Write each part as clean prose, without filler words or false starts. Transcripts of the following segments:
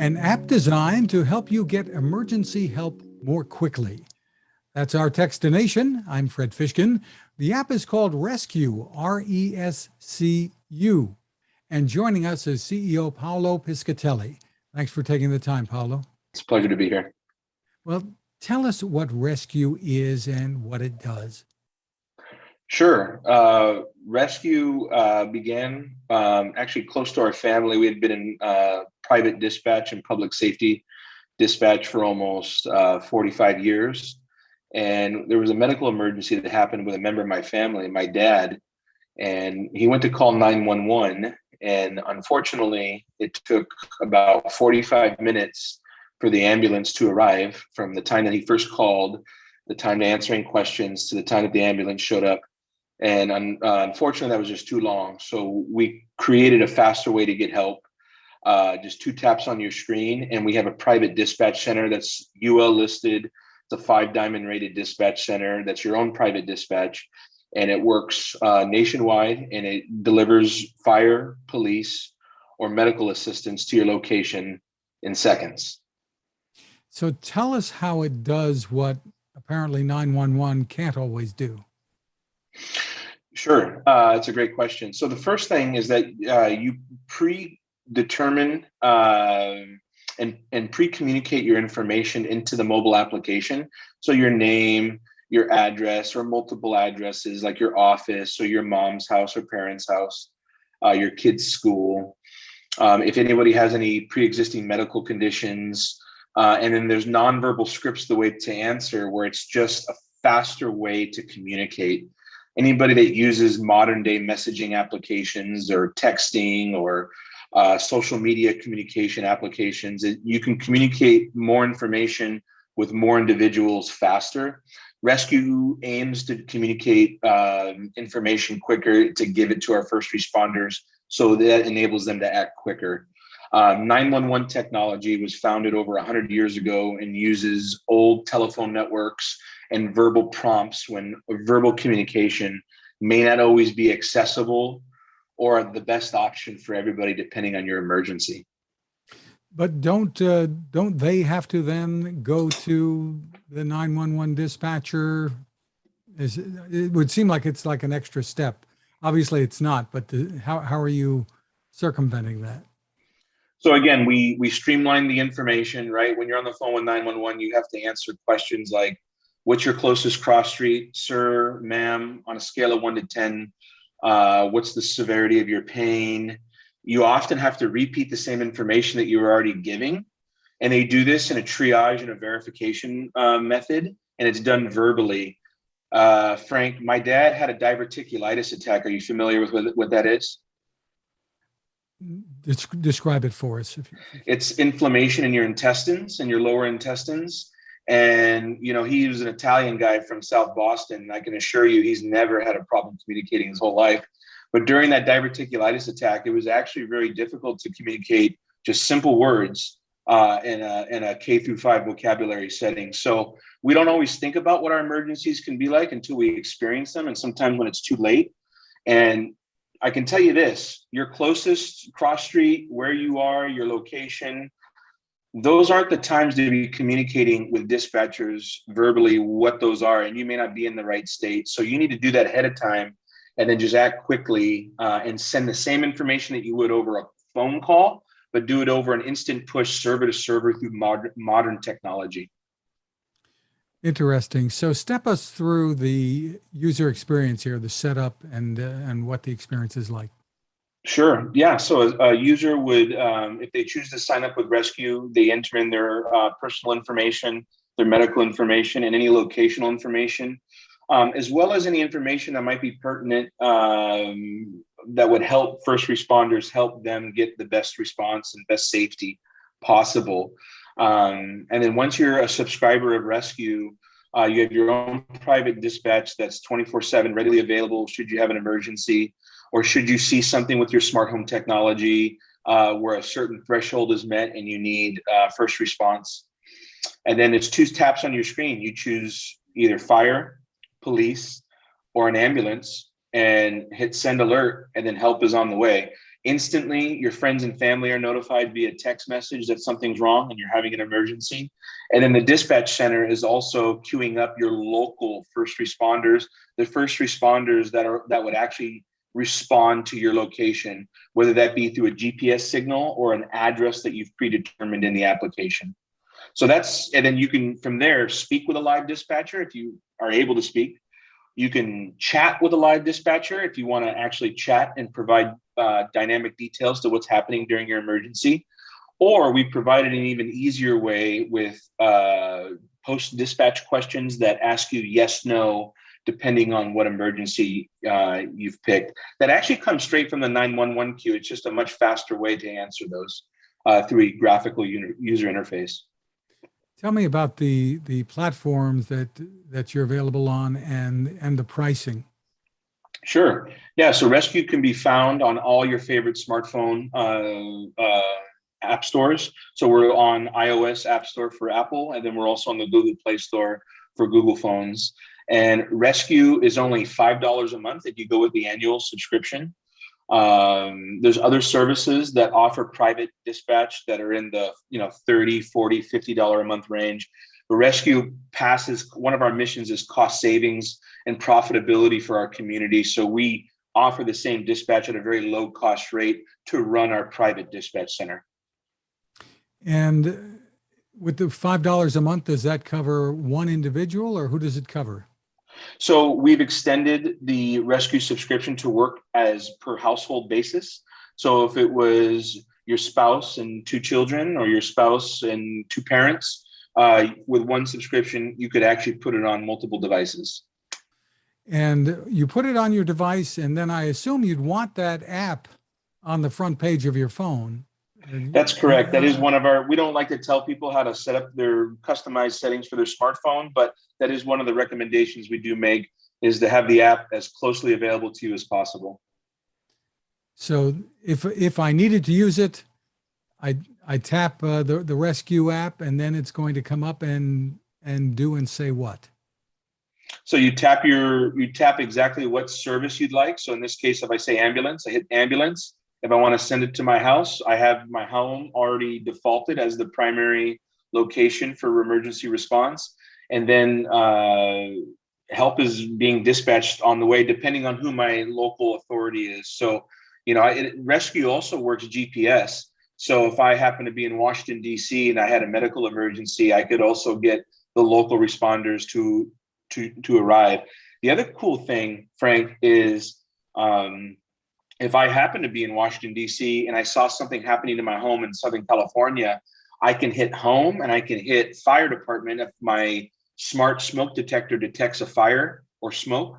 an app designed to help you get emergency help more quickly. That's our Techstination. I'm Fred Fishkin. The app is called Rescu, Rescu. And joining us is CEO Paolo Piscatelli. Thanks for taking the time, Paolo. It's a pleasure to be here. Well, tell us what Rescu is and what it does. Sure. Rescu began actually close to our family. We had been in private dispatch and public safety dispatch for almost 45 years. And there was a medical emergency that happened with a member of my family, my dad, and he went to call 911. And unfortunately, it took about 45 minutes for the ambulance to arrive from the time that he first called, the time to answering questions, to the time that the ambulance showed up. And unfortunately, that was just too long. So we created a faster way to get help. Just 2 taps on your screen, and we have a private dispatch center that's UL listed. It's a 5-diamond rated dispatch center. That's your own private dispatch, and it works nationwide, and it delivers fire, police, or medical assistance to your location in seconds. So tell us how it does what apparently 911 can't always do. Sure. It's a great question. So the first thing is that you predetermine and pre-communicate your information into the mobile application. So your name, your address, or multiple addresses like your office or your mom's house or parents' house, your kid's school. If anybody has any pre-existing medical conditions, and then there's nonverbal scripts the way to answer, where it's just a faster way to communicate. Anybody that uses modern day messaging applications or texting or social media communication applications, you can communicate more information with more individuals faster. Rescu aims to communicate information quicker, to give it to our first responders, so that enables them to act quicker. 911 technology was founded over 100 years ago and uses old telephone networks and verbal prompts when verbal communication may not always be accessible or the best option for everybody, depending on your emergency. But don't they have to then go to the 911 dispatcher? It would seem like it's like an extra step. Obviously, it's not. But how are you circumventing that? So again, we streamline the information, right? When you're on the phone with 911, you have to answer questions like, what's your closest cross street, sir, ma'am, on a scale of 1 to 10? What's the severity of your pain? You often have to repeat the same information that you were already giving. And they do this in a triage and a verification method, and it's done verbally. Frank, my dad had a diverticulitis attack. Are you familiar with what that is? Describe it for us. It's inflammation in your intestines, in your lower intestines. And, he was an Italian guy from South Boston. I can assure you he's never had a problem communicating his whole life. But during that diverticulitis attack, it was actually very difficult to communicate just simple words in a K through 5 vocabulary setting. So we don't always think about what our emergencies can be like until we experience them, and sometimes when it's too late. And I can tell you this, your closest cross street, where you are, your location, those aren't the times to be communicating with dispatchers verbally what those are, and you may not be in the right state. So you need to do that ahead of time and then just act quickly and send the same information that you would over a phone call, but do it over an instant push server to server through modern technology. Interesting. So step us through the user experience here, the setup and what the experience is like. Sure. Yeah. So a user would, if they choose to sign up with Rescu, they enter in their personal information, their medical information, and any locational information, as well as any information that might be pertinent that would help first responders, help them get the best response and best safety possible. And then once you're a subscriber of Rescu, you have your own private dispatch that's 24/7 readily available should you have an emergency, or should you see something with your smart home technology where a certain threshold is met and you need first response. And then it's 2 taps on your screen. You choose either fire, police, or an ambulance and hit send alert, and then help is on the way. Instantly, your friends and family are notified via text message that something's wrong and you're having an emergency. And then the dispatch center is also queuing up your local first responders, the first responders that would actually respond to your location, whether that be through a GPS signal or an address that you've predetermined in the application. So and then you can from there speak with a live dispatcher if you are able to speak. You can chat with a live dispatcher if you want to actually chat and provide dynamic details to what's happening during your emergency. Or we provided an even easier way with post-dispatch questions that ask you yes, no, depending on what emergency you've picked. That actually comes straight from the 911 queue. It's just a much faster way to answer those through a graphical user interface. Tell me about the platforms that you're available on and the pricing. Sure. Yeah. So Rescu can be found on all your favorite smartphone app stores. So we're on iOS App Store for Apple, and then we're also on the Google Play Store for Google phones. And Rescu is only $5 a month if you go with the annual subscription. There's other services that offer private dispatch that are in the $30, $40, $50 a month range. But Rescu passes, one of our missions is cost savings and profitability for our community. So we offer the same dispatch at a very low cost rate to run our private dispatch center. And with the $5 a month, does that cover one individual, or who does it cover? So we've extended the Rescu subscription to work as per household basis. So if it was your spouse and 2 children, or your spouse and 2 parents, with one subscription, you could actually put it on multiple devices. And you put it on your device, and then I assume you'd want that app on the front page of your phone. That's correct. That is one of we don't like to tell people how to set up their customized settings for their smartphone, but that is one of the recommendations we do make, is to have the app as closely available to you as possible. So if I needed to use it, I tap the Rescu app, and then it's going to come up and do and say what? So you tap exactly what service you'd like. So in this case, if I say ambulance, I hit ambulance. If I want to send it to my house, I have my home already defaulted as the primary location for emergency response. And then help is being dispatched on the way, depending on who my local authority is. So, Rescu also works GPS. So if I happen to be in Washington, D.C. and I had a medical emergency, I could also get the local responders to arrive. The other cool thing, Frank, is if I happen to be in Washington, D.C. and I saw something happening to my home in Southern California, I can hit home and I can hit fire department. If my smart smoke detector detects a fire or smoke,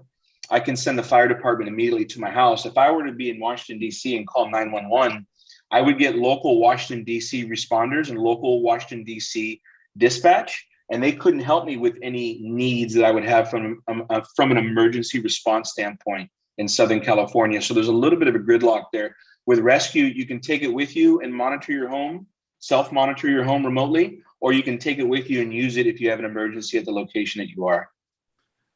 I can send the fire department immediately to my house. If I were to be in Washington, D.C. and call 911, I would get local Washington, D.C. responders and local Washington, D.C. dispatch, and they couldn't help me with any needs that I would have from an emergency response standpoint in Southern California. So there's a little bit of a gridlock there. With Rescu, you can take it with you and monitor your home, self-monitor your home remotely, or you can take it with you and use it if you have an emergency at the location that you are.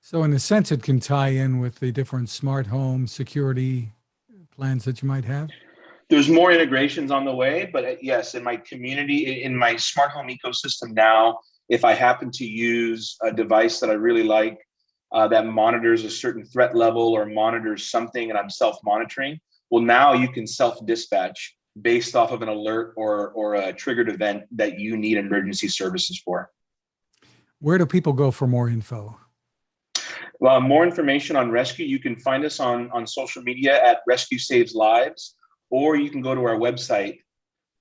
So in a sense, it can tie in with the different smart home security plans that you might have? There's more integrations on the way, but yes, in my community, in my smart home ecosystem now, if I happen to use a device that I really like, that monitors a certain threat level or monitors something and I'm self-monitoring, well, now you can self-dispatch based off of an alert or a triggered event that you need emergency services for. Where do people go for more info? Well, more information on Rescu, you can find us on social media at Rescu Saves Lives, or you can go to our website,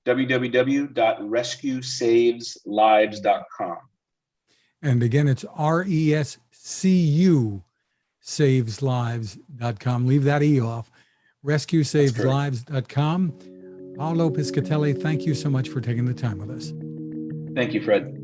www.rescusaveslives.com. And again, it's RESCU saveslives.com. Leave that E off. RescueSavesLives.com. Paolo Piscatelli, thank you so much for taking the time with us. Thank you, Fred.